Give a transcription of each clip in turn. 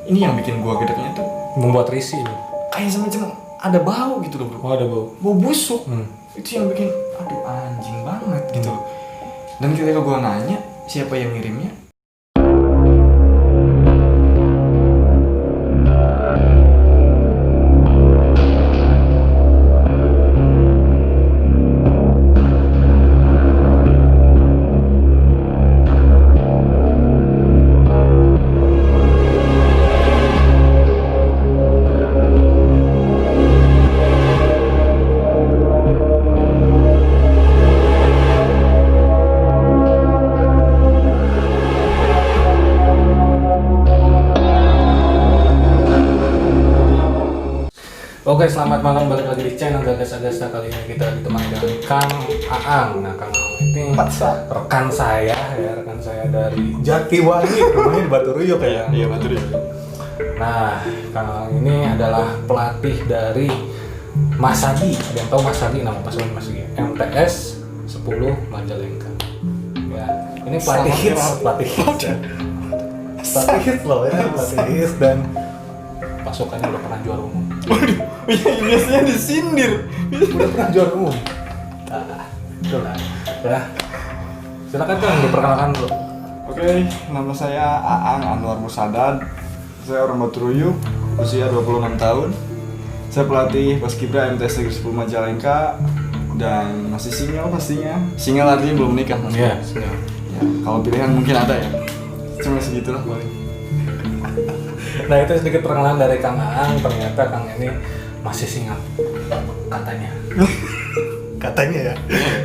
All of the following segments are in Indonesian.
ini yang bikin gua gedeknya tuh Membuat risih. kayak semacam ada bau gitu loh bro. Oh, ada bau. Bau busuk. Itu yang bikin aduh anjing banget gitu loh. Dan ketika gua nanya siapa yang ngirimnya, Oke, selamat malam, balik lagi di channel Gagas Agasta. Kali ini kita ditemani dengan Kang Aang. Nah, Kang Aang ini rekan saya ya, rekan saya dari Jatiwangi, rumahnya di Baturuyuk ya. iya Baturuyuk. Nah, Kang Aang ini adalah pelatih dari Masagi. Ada yang tahu Masagi, nama pasukan Masagi? MTS 10 Majalengka. Ya, ini pelatih hits, pelatih hits ya. Pelatih hits loh ya, pelatih hits dan pasukannya udah pernah juara umum. Waduh, iya biasanya disindir. Udah pernah juara umum. Itulah. Ya. Silakan Kang, diperkenalkan dulu. Oke, nama saya Aang Anwar Musadad. Saya orang Baturuyuk, usia 26 tahun. Saya pelatih Paskibra MTS Negeri 10 Majalengka dan masih single pastinya. Single artinya belum nikah mas. Iya, Ya, kalau pilihan mungkin ada ya. Cuma segitulah paling. Nah, itu sedikit perkenalan dari Kang Aang. Ternyata Kang ini masih single katanya. Katanya ya.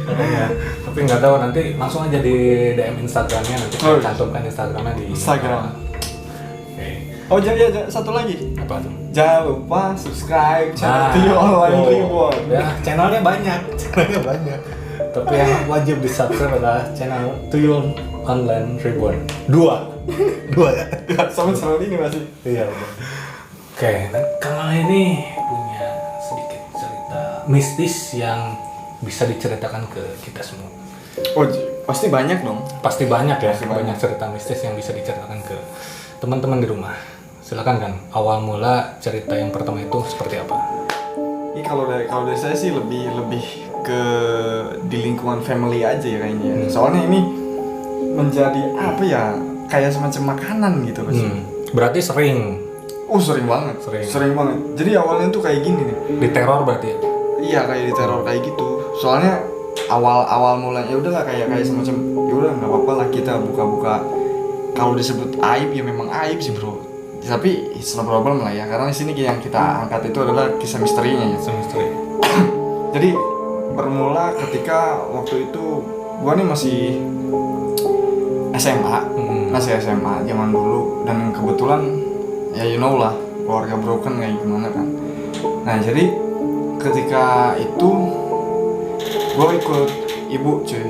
Katanya. Tapi nggak tahu, nanti langsung aja di DM Instagramnya, nanti saya cantumkan Instagramnya di Instagram. Oke. Oh jadi satu lagi. Apa tuh? Jangan lupa subscribe channel Nah, Tio Online tuh. Reborn. Ya, channelnya banyak. Channelnya banyak. Tapi yang wajib di subscribe adalah channel Tuyul Online Reborn. Dua ya. Ya, sama channel ini masih. Iya. Oke, nah, Kang Aang ini punya sedikit cerita mistis yang bisa diceritakan ke kita semua. Oh, pasti banyak dong. Pasti banyak ya, Pasti banyak banyak. cerita mistis yang bisa diceritakan ke teman-teman di rumah. Silakan Kang, awal mula cerita yang pertama itu seperti apa? Ini kalau dari saya sih lebih ke di lingkungan family aja ya kayaknya. Soalnya ini menjadi apa ya? Kayak semacam makanan gitu loh. Berarti sering Sering banget. Sering banget. Jadi awalnya tuh kayak gini nih. diteror berarti ya? Iya kayak diteror kayak gitu. Soalnya awal mulanya ya udahlah kayak semacam ya udah nggak apa-apa lah kita buka-buka. Kalau disebut aib ya memang aib sih bro. Tapi it's no problem lah ya karena di sini yang kita angkat itu adalah kisah misterinya ya. Semistri. Jadi bermula ketika waktu itu gua nih masih SMA, masih SMA zaman dulu dan kebetulan ya you know lah keluarga broken kayak gimana kan. Nah jadi ketika itu gue ikut ibu cuy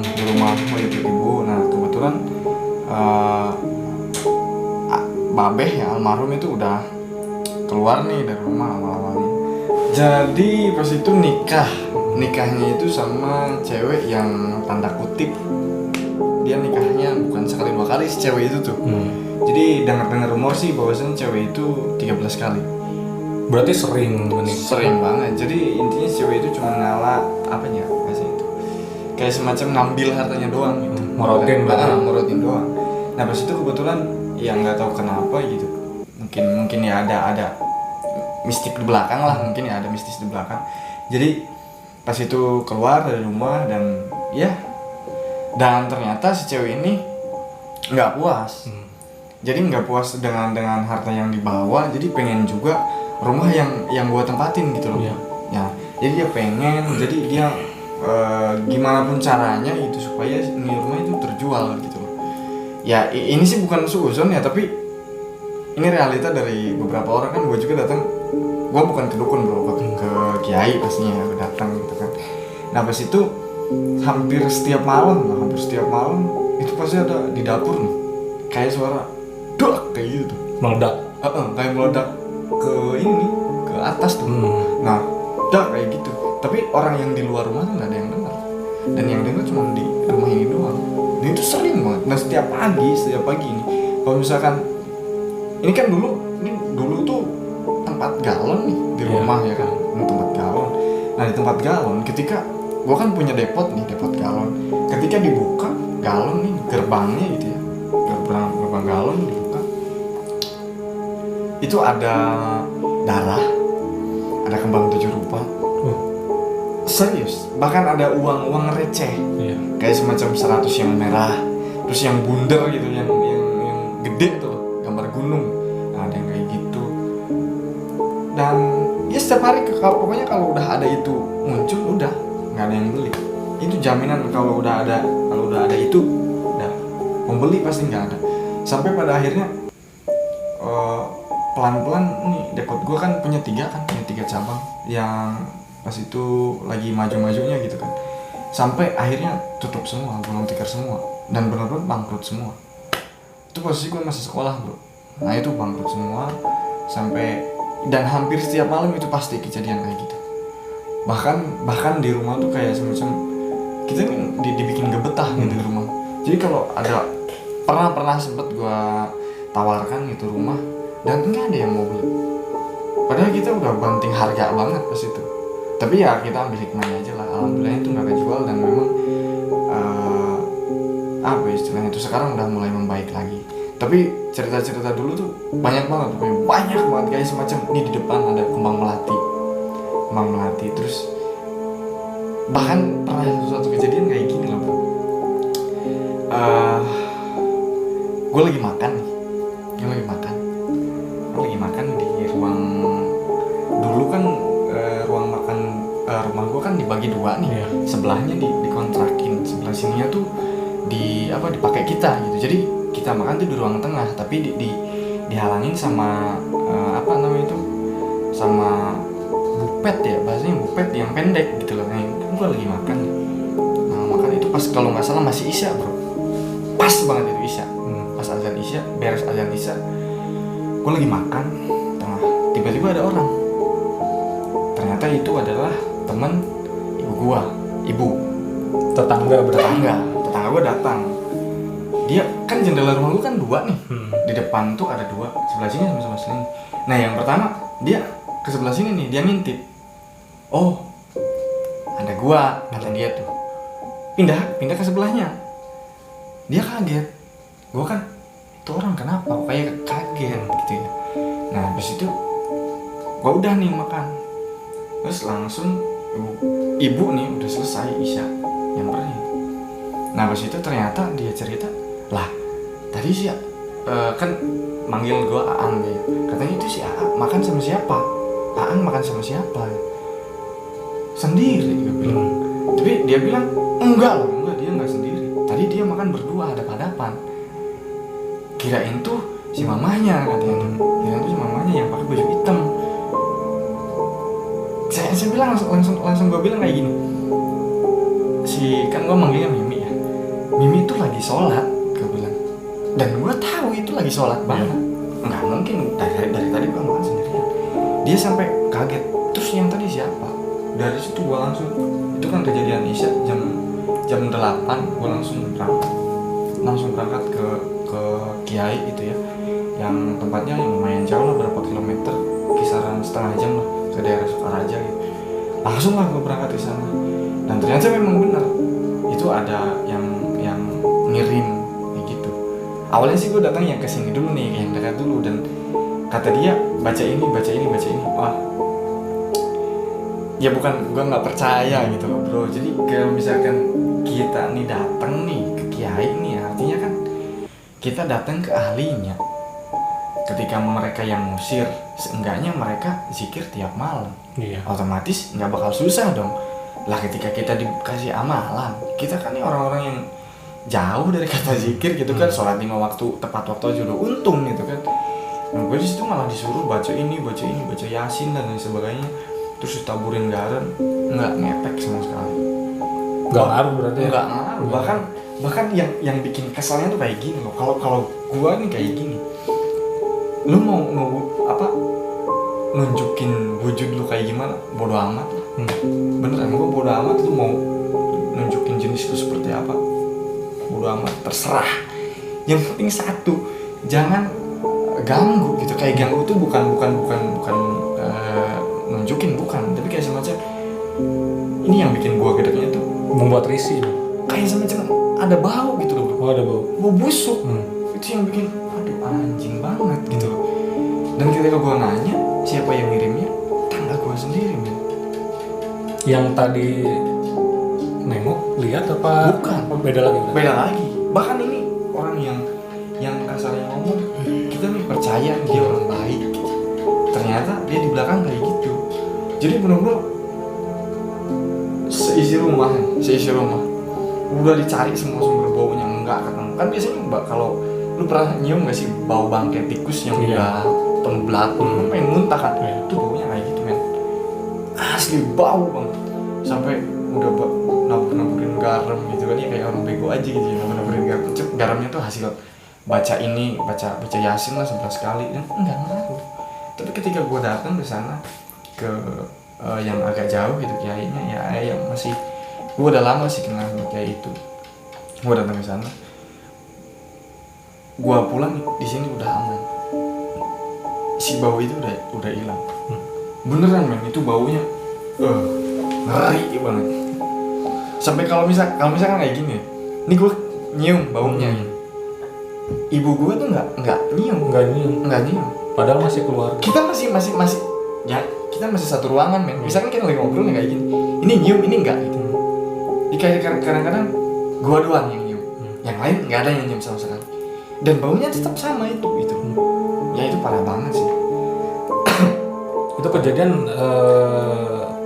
di rumah, gue ikut ibu. Nah kebetulan babeh ya almarhum itu udah keluar nih dari rumah awal-awalnya. Jadi pas itu nikahnya itu sama cewek yang tanda kutip dia nikahnya bukan sekali dua kali si cewek itu tuh. Jadi dengar rumor sih bahwasannya cewek itu 13 kali. Berarti sering menikah. Sering banget. Jadi intinya cewek itu cuma ngalah apanya bahasa itu. Kayak semacam ngambil hartanya doang gitu. Morotin doang. Nah pas itu kebetulan ya nggak tahu kenapa gitu. Mungkin ya ada mistik di belakang lah, mungkin ya ada mistis di belakang. Jadi pas itu keluar dari rumah dan ternyata si cewek ini nggak puas. Jadi nggak puas dengan harta yang dibawa, jadi pengen juga rumah yang gua tempatin gitu loh. Ya, jadi dia pengen, jadi dia gimana pun caranya itu supaya ini rumah itu terjual gitu loh. Ya ini sih bukan suuzon ya, tapi ini realita dari beberapa orang kan. Gua juga datang, gua bukan ke dukun bro, ke kiai pastinya gua datang gitu kan. Nah pas itu hampir setiap malam itu pasti ada di dapur nih kayak suara dak kayak gitu tuh, Meledak. kayak meledak ke atas tuh. Nah dak kayak gitu, tapi orang yang di luar rumah tuh nggak ada yang dengar, dan yang dengar cuma di rumah ini doang. Dan itu sering banget. Nah setiap pagi ini kalau misalkan ini kan dulu tuh tempat galon nih di rumah ya kan, ini tempat galon. Nah di tempat galon, ketika gua kan punya depot galon, ketika dibuka galon nih gerbangnya gitu ya, gerbang galon dibuka, itu ada darah, ada kembang 7 rupa. Serius, bahkan ada uang receh, kayak semacam 100 yang merah, terus yang bundar gitu, yang gede tuh, gambar gunung. Nah, ada yang kayak gitu. Dan ya setiap hari pokoknya kalau udah ada itu muncul, udah nggak ada yang beli. Itu jaminan kalau udah ada itu, udah membeli pasti nggak ada. Sampai pada akhirnya pelan-pelan nih depot gue kan punya 3 cabang yang pas itu lagi maju-majunya gitu kan, sampai akhirnya tutup semua, gulung tikar semua, dan benar-benar bangkrut semua. Itu posisi gue masih sekolah bro. Nah itu bangkrut semua sampai, dan hampir setiap malam itu pasti kejadian kayak gitu. Bahkan di rumah tuh kayak semacam kita nih dibikin gak betah gitu di rumah. Jadi kalau ada pernah sempet gue tawarkan gitu rumah, dan nggak ada yang mau beli. Padahal kita udah banting harga banget pas itu. Tapi ya kita ambil hikmahnya aja lah. Alhamdulillah itu nggak kejual, dan memang apa istilahnya itu sekarang udah mulai membaik lagi. Tapi cerita-cerita dulu tuh banyak banget kayak semacam ini di depan ada kembang melati. Terus bahkan pernah suatu kejadian kayak gini loh bro. Gue lagi makan di ruang, dulu kan ruang makan rumah gue kan dibagi 2 nih. Sebelahnya dikontrakin, sebelah sininya tuh dipakai kita gitu. Jadi kita makan tuh di ruang tengah, tapi dihalangin sama sama bupet ya, bahasanya bupet yang pendek gitu loh. Nah gue lagi makan itu pas kalau nggak salah masih isya bro, pas banget itu isya. Pas azan isya, beres azan isya, gue lagi makan tengah, tiba-tiba ada orang. Ternyata itu adalah teman ibu tetangga gue datang. Dia kan jendela rumah gue kan 2 nih, di depan tuh ada 2, sebelah sini sama sini. Nah yang pertama dia ke sebelah sini nih, dia ngintip, oh ada gua, kata dia tuh, pindah ke sebelahnya. Dia kaget, gua kan itu orang kenapa kok kayak kaget gitu ya. Nah habis itu gua udah nih makan, terus langsung ibu nih udah selesai isya nyamperin. Nah habis itu ternyata dia cerita, lah tadi sih kan manggil gue Aang gitu. Katanya itu si Aang makan sama siapa? Aang makan sama siapa? Sendiri dia bilang. Tapi dia bilang enggak dia nggak sendiri. Tadi dia makan berdua hadap-hadapan. Kirain tuh si mamanya katanya. Kirain tuh si mamanya yang pakai baju hitam. Saya bilang langsung gue bilang kayak gini. Kan gue manggilnya Mimi ya. Mimi itu lagi sholat, gue bilang. Dan gue tahu itu lagi sholat banget. Nggak mungkin dari tadi gue makan sendirian. Dia sampai kaget. Terus yang tadi siapa? Dari situ gue langsung, itu kan kejadian isya jam 8, gue langsung berangkat ke Kiai itu ya, yang tempatnya lumayan jauh lah, berapa kilometer, kisaran setengah jam lah ke daerah Sukaraja gitu. Langsung lah gue berangkat ke sana. Dan ternyata memang benar itu ada yang ngirim kayak gitu. Awalnya sih gue datang yang kesini dulu nih, yang dekat dulu, dan kata dia baca ini. Wah, ya bukan gue nggak percaya gitu loh bro. Jadi kalau misalkan kita nih datang nih ke kiai nih, artinya kan kita datang ke ahlinya. Ketika mereka yang ngusir, seenggaknya mereka zikir tiap malam. Otomatis nggak bakal susah dong. Lah ketika kita dikasih amalan, kita kan nih orang-orang yang jauh dari kata zikir gitu kan, sholat 5 waktu tepat waktu aja udah untung gitu kan. Nah gue disitu malah disuruh baca ini, baca yasin dan lain sebagainya, terus ditaburin garam, nggak ngepek sama sekali. Nggak ngaruh berarti ya? Nggak ngaruh, bahkan yang bikin kesalnya tuh kayak gini loh. Kalau gue nih kayak gini, lu mau nunjukin wujud lu kayak gimana, bodo amat lah. Beneran gue bodo amat, lu mau nunjukin jenis lu seperti apa, bodo amat, terserah. Yang penting satu, jangan ganggu gitu. Kayak ganggu tuh bukan nunjukin, bukan, tapi kayak semacam ini yang bikin gua gedeknya tuh membuat risih. kayak semacam ada bau gitu loh. Oh, ada bau. Bau busuk. Itu yang bikin aduh anjing banget gitu loh. Dan ketika gua nanya siapa yang ngirimnya, tangga gua sendiri, men. Yang tadi nengok lihat apa? Bukan. Beda lagi. Beda lagi. Bahkan ini orang yang kasarnya ngomong, kita nih percaya dia orang baik. Ternyata dia di belakang kayak gitu. Jadi benar-benar seisi rumah udah dicari semua sumber baunya nggak ketemu. Kan biasanya kalau lu pernah nyium nggak sih bau bangkai tikus yang udah penuh belatung, pengen muntah kan? Itu baunya kayak gitu, men. Asli bau banget. Sampai udah nabur-naburin garam gitu kan, ya kayak orang bego aja gitu ya, nabur-naburin garam. Garamnya tuh hasil baca Yasin lah 11 kali, dan enggak ngaruh. Tapi ketika gue datang ke sana, ke yang agak jauh gitu kiainya, ya yang masih, gue udah lama sih kenal sama kiai itu. Gue datang ke sana, gue pulang di sini udah aman. Si bau itu udah hilang. Beneran, men, itu baunya ngeri banget. Sampai kalau misalkan kayak gini, ini gue nyium baunya. Ibu gue tuh nggak nyium. Padahal masih keluar. Kita masih ya, kita masih satu ruangan, men. Misalkan kita lagi ngobrol kayak gini, ini nyium, ini enggak gitu. Jadi kayak kadang-kadang gue doang yang nyium, yang lain nggak ada yang nyium sama sekali. Dan baunya tetap sama itu. Ya itu parah banget sih. Itu kejadian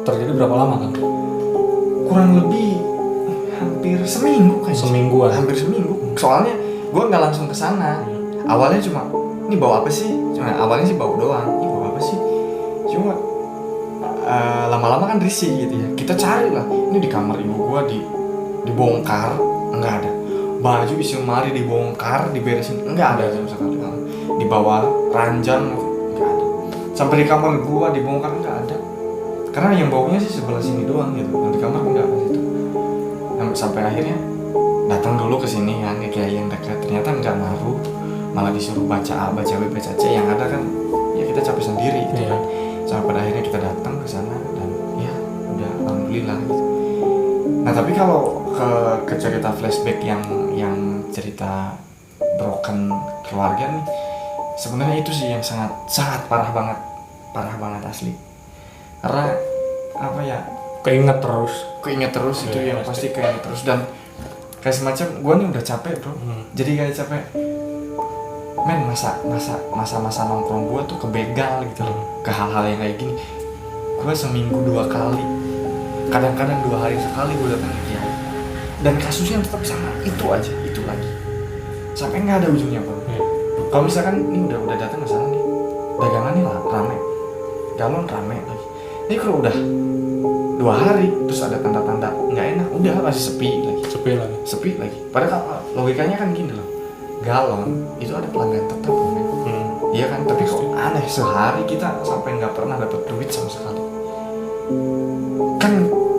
terjadi berapa lama kan? Kurang lebih hampir seminggu kayaknya. Semingguan. Hampir seminggu. Soalnya gue nggak langsung ke sana. Awalnya cuma, ini bau apa sih? Awalnya sih bau doang. Ini bau apa sih? Cuma lama-lama kan risih gitu ya. Kita cari lah. Ini di kamar ibu gue dibongkar, nggak ada. Baju isi lemari dibongkar, diberesin, nggak ada sama sekali. Di bawah ranjang nggak ada. Sampai di kamar gue dibongkar, nggak ada. Karena yang baunya sih sebelah sini doang gitu. Dan di kamar nggak pas itu. Sampai akhirnya datang dulu ke sini kan, ke kiai yang dekat. Ternyata nggak ngaruh, malah disuruh baca A, baca B, baca C. Yang ada kan ya kita capek sendiri gitu kan. Sampai pada akhirnya kita datang ke sana dan ya udah alhamdulillah gitu. Nah tapi kalau ke cerita flashback yang cerita broken keluarga nih, sebenarnya itu sih yang sangat parah banget asli. Karena apa ya, keinget terus itu yang pasti keinget terus. Dan kayak semacam gue nih udah capek, bro. Jadi kayak capek, men, masa nongkrong gue tuh kebegal gitu loh, ke hal-hal yang kayak gini. Gue seminggu 2 kali, kadang-kadang 2 hari sekali gue datang ke kiai, dan kasusnya tetap sama, itu aja, itu lagi, sampai nggak ada ujungnya, bro. Kalau misalkan ini udah datang ke sana nih, dagangannya lah rame, galon rame lagi. Ini kalau udah 2 hari terus ada tanda-tanda nggak enak, udah masih sepi lagi. Padahal logikanya kan gini loh, galon itu ada pelanggan tetap, iya kan? Tapi kok aneh, sehari kita sampai nggak pernah dapat duit sama sekali, kan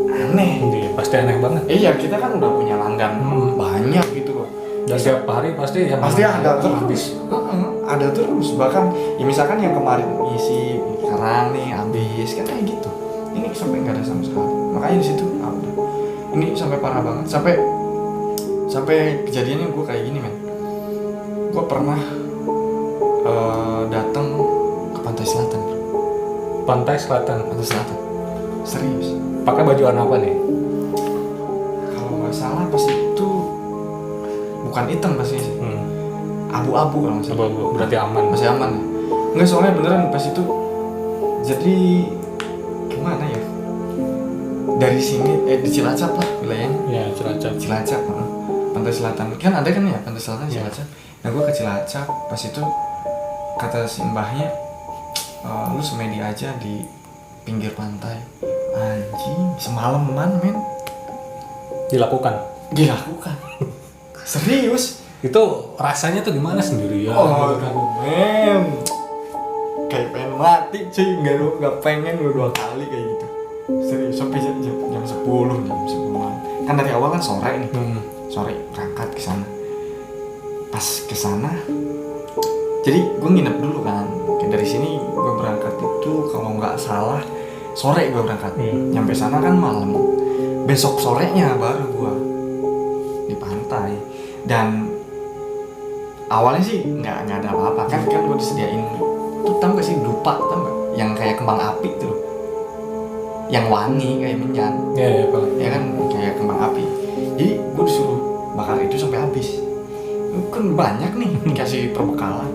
aneh. Pasti aneh banget. Iya, kita kan udah punya langgan banyak gitu loh. Dan setiap hari pasti ada terus. Ada terus. Bahkan ya misalkan yang kemarin isi sekarang nih habis kan kayak gitu. Ini sampai nggak ada sama sekali. Makanya di situ udah. Ini sampai parah banget. Sampai kejadiannya gue kayak gini, men. Gue pernah datang ke Pantai Selatan. Pantai Selatan. Serius. Pakai baju warna apa nih? Kalau nggak salah pas itu bukan hitam pastinya sih. Abu-abu kalau nggak salah. Abu-abu, berarti aman. Masih aman ya? Nggak, soalnya beneran pas itu. Jadi gimana ya? Dari sini di Cilacap lah wilayahnya. Ya, Cilacap. Pantai Selatan. Kan ada kan ya Pantai Selatan Cilacap. Nah gue ke Cilacap pas itu, kata si mbahnya, lu semedi aja di pinggir pantai. Anjing, semalaman, men. Dilakukan. Serius. Itu rasanya tuh gimana sendirian? Men, kayak pengen mati cuy. Nggak pengen udah 2 kali kayak gitu. Serius, sampai jam 10-an. Kan dari awal kan sore nih. Sore berangkat ke sana. Pas ke sana, Jadi gue nginep dulu kan. Kayak dari sini gue berangkat itu kalau nggak salah sore gue berangkat. Nyampe sana kan malam. Besok sorenya baru gue di pantai. Dan awalnya sih nggak ada apa-apa kan gue disediain tuh, tau gak sih dupa, tau gak yang kayak kembang api tuh, yang wangi kayak menyan. Ya kan kayak kembang api. Jadi gue disuruh bakar itu sampai habis. Kan banyak nih dikasih perbekalan.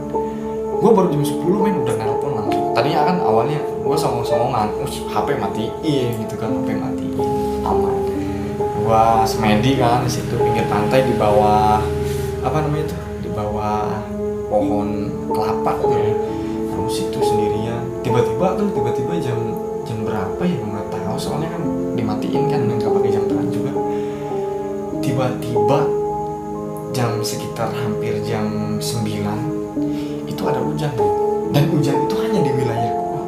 Gue baru jam 10 men udah nelpon langsung. Tadinya kan awalnya gue songong-songongan, HP matiin gitu kan, HP matiin aman. Gue semedi kan di situ pinggir pantai di bawah apa namanya itu, di bawah pohon kelapa tuh. Terus situ sendirian. Tiba-tiba jam berapa ya gue nggak tahu, soalnya kan dimatiin kan nggak pakai jam tangan juga. Tiba-tiba jam sekitar hampir jam 9 itu ada hujan, dan hujan itu hanya di wilayah gua.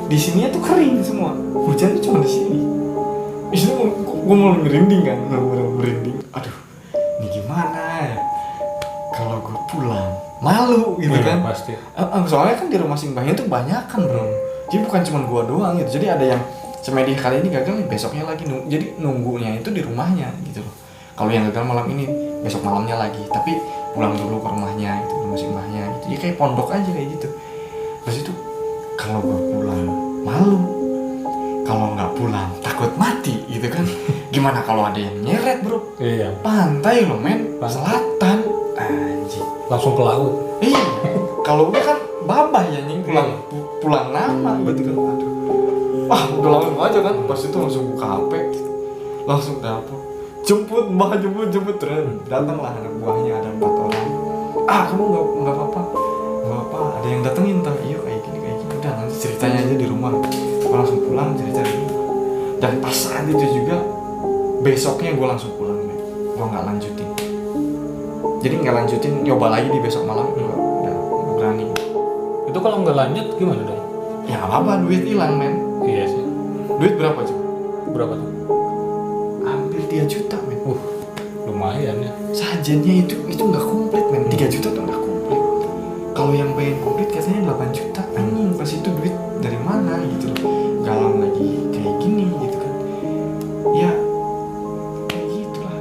Di sini tuh kering semua, hujan itu cuma di sini. Di sini gua mau merinding kan, merinding. Aduh, ini gimana ya? Kalau gua pulang malu gitu kan? Pasti. Soalnya kan di rumah Simbahnya tuh banyak kan bro. Jadi bukan cuma gua doang gitu. Jadi ada yang semedi kali ini gagal nih, besoknya lagi jadi nunggunya itu di rumahnya gitu loh. Kalau yang gagal malam ini, besok malamnya lagi. Tapi pulang dulu ke rumahnya gitu, rumah Simbahnya gitu. Ya kayak pondok aja kayak gitu. Terus itu kalau gua pulang malu, kalau nggak pulang takut mati gitu kan. Gimana kalau ada yang nyeret bro? Iya. Pantai loh men, selatan. Anjir. Langsung ke laut. Iya. Kalau udah kan babah ya nih pulang nama berarti kan. Aduh. Wah udah langsung aja kan. Pas itu langsung buka HP, langsung dapur. Jemput terus datanglah anak buahnya, ada 4 orang. Kamu nggak apa-apa, ada yang datengin tuh. Iya kayak gini udah nanti ceritanya aja di rumah. Gue langsung pulang cerita di rumah. Dan pas saat itu juga besoknya gue langsung pulang deh. Gue nggak lanjutin. Jadi nggak lanjutin, nyoba lagi di besok malam. Nggak berani. Itu kalau nggak lanjut gimana dong? Ya apa, duit hilang men. Iya sih. Duit berapa coba? Berapa tuh? Hampir 3 juta men. Lumayan ya. Sajennya itu nggak komplit men. 3 juta tuh nggak komplit. Kalau yang pengen komplit katanya 8 juta. Anjing, pas itu duit dari mana gitu loh. Galang lagi kayak gini gitu kan. Ya kayak gitulah.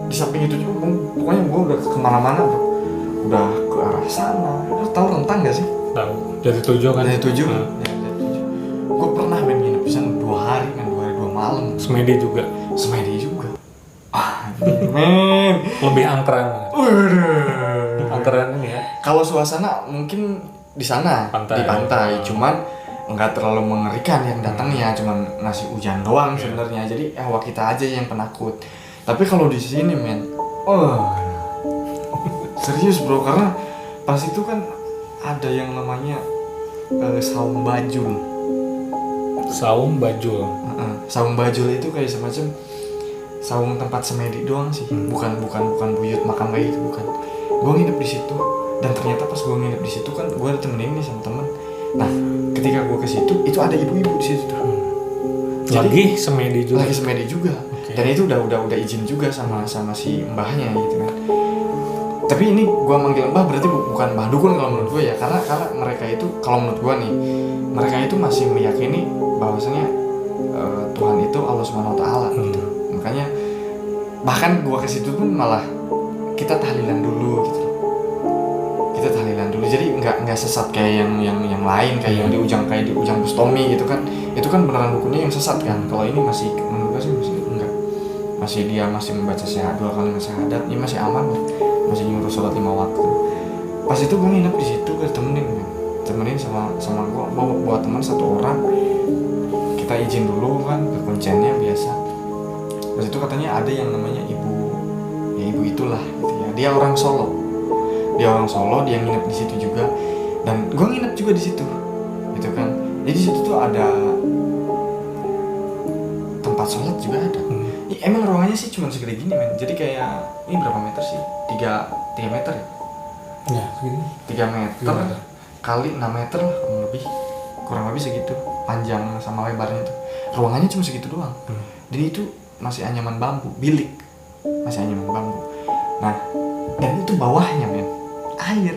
Di samping itu juga pokoknya gue udah kemana-mana bro. Udah ke arah sana. Lu tahu Rentang gak sih? Tahu. Jadi 7 kan? Jadi 7. Gue pernah main nginep di sana 2 hari kan, 2 hari 2 malam. Semedi juga. Men. Lebih angkeran. Angkeran ini ya. Kalau suasana mungkin di sana di pantai, cuman nggak terlalu mengerikan yang datangnya, cuman ngasih hujan doang sebenarnya. Jadi awak kita aja yang penakut. Tapi kalau di sini men, serius bro, karena pas itu kan ada yang namanya saung bajul. Saung bajul. Saung bajul itu kayak semacam saung tempat semedi doang sih, bukan buyut makam kayak gitu, bukan. Gue nginep di situ, dan ternyata pas gue nginep di situ kan gue ditemenin nih sama temen. Nah ketika gue ke situ itu ada ibu-ibu di situ. Lagi semedi juga. Okay. Dan itu udah izin juga sama si mbahnya gitu kan. Tapi ini gue manggil mbah berarti bukan mbah dukun kalau menurut gue ya, karena mereka itu kalau menurut gue nih, mereka itu masih meyakini bahwasanya Tuhan itu Allah Subhanahu Wa Taala gitu. Makanya bahkan gua ke situ pun malah kita tahlilan dulu gitu. Jadi nggak sesat kayak yang lain, kayak yang di ujang Bustomi gitu kan. Itu kan beneran bukunya yang sesat kan. Kalau ini masih menurut gua sih masih enggak. Masih membaca syahadat 2 kali syahadat, ini masih aman lah. Masih nyuruh sholat 5 waktu. Pas itu gua nginep di situ, gua temenin sama gua bawa teman 1 orang. Kita izin dulu kan ke kuncennya biasa. Terus itu katanya ada yang namanya ibu itulah gitu ya. Dia orang Solo, dia nginep di situ juga, dan gue nginep juga di situ, gitu kan. Jadi di situ tuh ada tempat sholat juga ada. Emang ruangannya sih cuma segede gini men. Jadi kayak ini berapa meter sih? 3 meter ya? Ya segini. 3 meter kali 6 meter lah kurang lebih segitu panjang sama lebarnya tuh. Ruangannya cuma segitu doang. Jadi itu masih anyaman bambu, bilik masih anyaman bambu. Nah dan itu bawahnya men air.